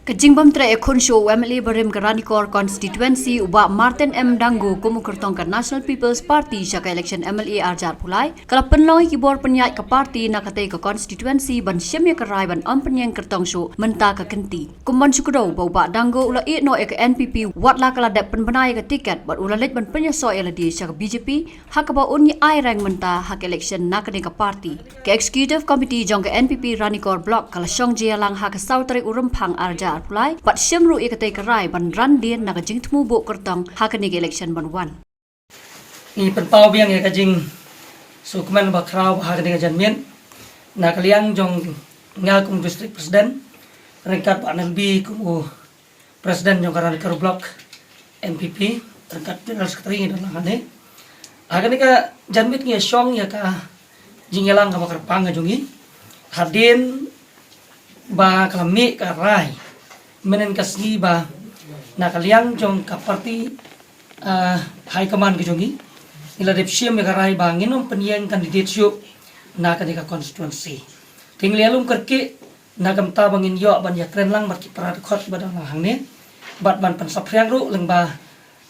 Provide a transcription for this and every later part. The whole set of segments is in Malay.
Kejingbam tra ekon show MLA Barim Karanikor constituency uba Martin M Dango kumukertong ke National People's Party syaka election MLA arjar pulai kalau penloi kibor penyat ke parti nak katai ke constituency ban syemya kerai ban penyang kertong show menta ke kenti kumban syukudau bau ba Dango ula no ke NPP wat la kala dap penbenai ke tiket bat ula lej ban penyaso ela di syaka BJP hak ba unyi ai rang menta hak election nak katai ke parti ke executive committee jong ke NPP Ranikor block kala syong jialang hak sautari urempang arjar pulai pat syamru ikatai kerai ban randien nak jing temu bo kertong hakani election ban wan ni penpau biang ya kajing sukman bakrau hakani janmien nak liang jong ngakum district president rengkat Pak Nelbi kumu presiden jong karan kar block NPP rengkat general secretary dalam hane hakani ka janmit ngi syong ya ka jingelang ka bakar pang jongi hadin ba kalami ka rai menen kasgi ba nakaliang jong ka parti high command ke jongi ila dep syem ya karai ba nginom penyeng kandidat syuk na kadika constituency tinglialum kerke nagam ta bangin yo ban ya tren lang mat ki parat khot badang lang hangne bat ban pan sapriang ru leng ba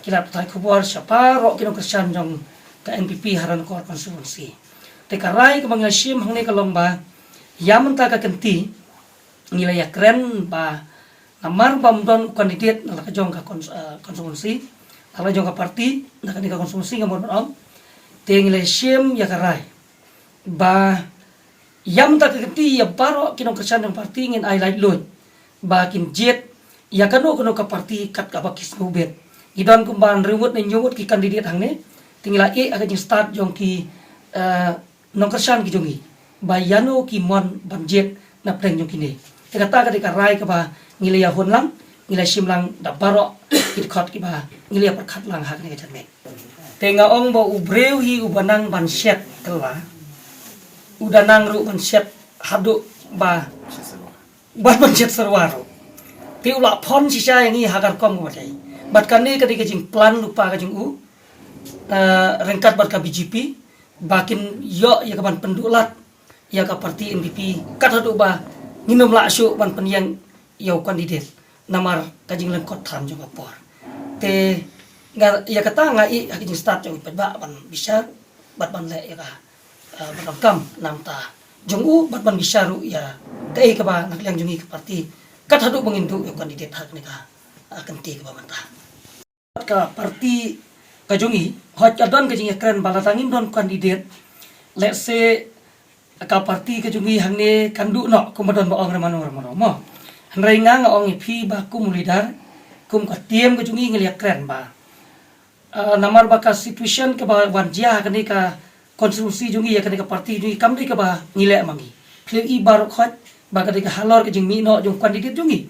kilat tai khubor siapa ro kino kersan jong ka NPP haran kor constituency te karai ka bangil syem hangne kalong ba yaman ta ka kenti ngila ya keren ba namar bamdon kandidat nala kajong ka konsumsi nala jong ka parti nala ka konsumsi ngamon om tengle syem ya karai ba yam ta keti ya paro kinong kersan ng parti ngin ai light load ba kin jet ya kano ka parti kat ka bakis mubet idon kumban rewut na nyumut ki kandidat hangne tingla aga jing start jong ki nong kersan ki jongi ba yano ki mon banjet na pleng jong kini kata ka rai ka ba ngilaya hon lang ngilaya sim lang da baro kit khot ki ba ngilaya perkhat lang hak ni janme tenga ong bo ubreu hi ubanang ban set kala udanang ru ban set hadu ba ban set sarwaro ti ula phon si sa yang hi hagar kom wa dai bat kan ni kadi kajing plan lupa kajing u rengkat bat ka BJP bakin yo ya ka ban pendulat ya ka parti NPP kat hadu ba nginom la syuk ban penyang yau kandidat namar kajing lengkot tham jong apor te ngar ya kata ngai kajing start jong ba ban bisa bat ban le ya ka ban kam namta jong u bat ban bisa ru ya kai ka ba nak liang jongi ke parti kat hadu bengindu yau kandidat hak ni ka akan ti ka ba manta ka parti ka jongi hot adon kajing ya keren balatangin don kandidat let's say ka parti ka jongi hangne kandu no kumadon ba ong ramano mo Rai nga ong ipi ba kum lidar kum ka tiem ka jungi ngeliak keren ba namar ba ka situation ka ba wanjia kani ka konstitusi jungi ya kani ka parti jungi kamdi ka ba ngile mangi klem i bar khot ba ka ka halor ka jing mino jung kandidat jungi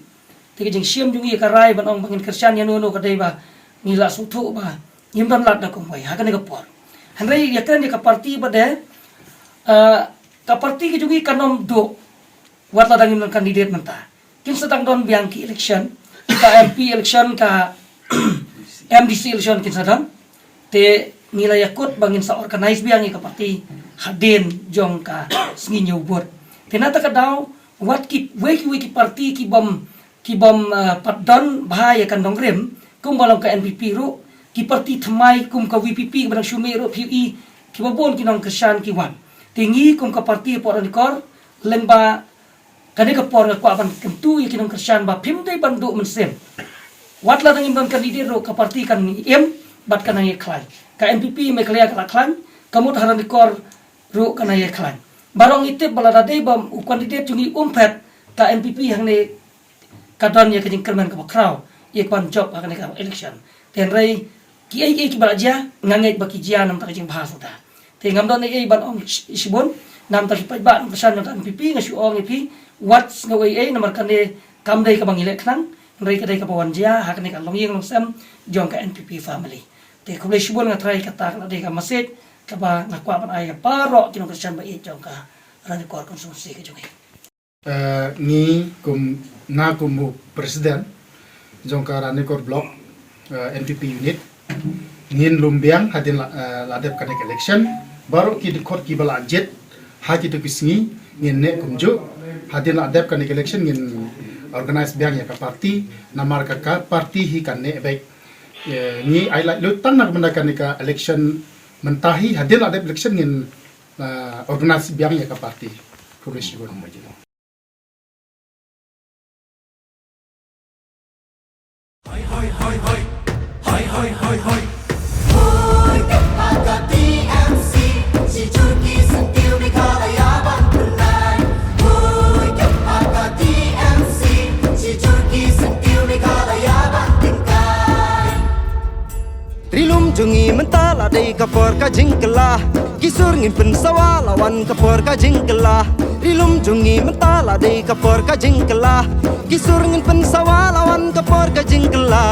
te ka jing siem jungi ka rai ban ong bangin kersan ya no ka dai ba ngila sutu ba nyimdan lat da kum bai ha kani ka por hanrai ya keren ka parti ba de ka parti ka jungi kanom do wat la dangin kandidat menta kin sedang don biang ki election ka MP election ka MDC election kin sedang te nilai yakut bangin sa organize biang ka parti hadin jong ka snginyo bot tenata ka daw wat ki weki parti ki bom patdon bahaya kan dongrem kum balong ka NPP ru ki parti thamai kum ka VPP barang shume ru PUE ki babon kinong kersan ki wan tingi kum ka parti poranikor lengba kani ka por nga kwa ban kentu ya kinong kersan ba pimday bandu mensem wat la dangin ban kandidat ro ka parti kan em bat kana ye klan ka NPP me klia ka klan kamut haran kor ro kana ye klan barong itip balada dei bam u kandidat jungi umpet ka NPP hang ne kadon ya kajing kerman ka bakraw ye kwan job akan ka election ten rai ki ai ki balaja ngangai baki jia nam ta kajing bahasuda te ngamdon ai ban ong isibon nam ta ki ba pesan nam NPP ngasu ong ipi what's no way namar kane kamdai ka bangile khnang rei kadai ka bawanjia hakne ka longyeng longsam jong ka NPP family te kuble shibol nga try ka tak na de ka message ka ba ngakwa ban ay paro kino kersan ba jong ka rani kor konsumsi ka jong ni kum na kum presiden jong ka rani kor block NPP unit ngin lumbiang hadin ladep kanek election baru ki dikot ki bala jet haki to kisngi ngin ne kumju hadin adep kanek election ngin organize biang ya ka parti namar ka parti hi kan ne baik ni ai lai lu tan nak mendakan ka election mentahi hadir ada election ngin organize biang ya ka parti kuris gon majino Rilum jungi mentala dei kapor ka jingkela Kisur ngin pensawa lawan kapor ka jingkela Rilum jungi mentala dei kapor ka jingkela Kisur ngin pensawa lawan kapor ka jingkela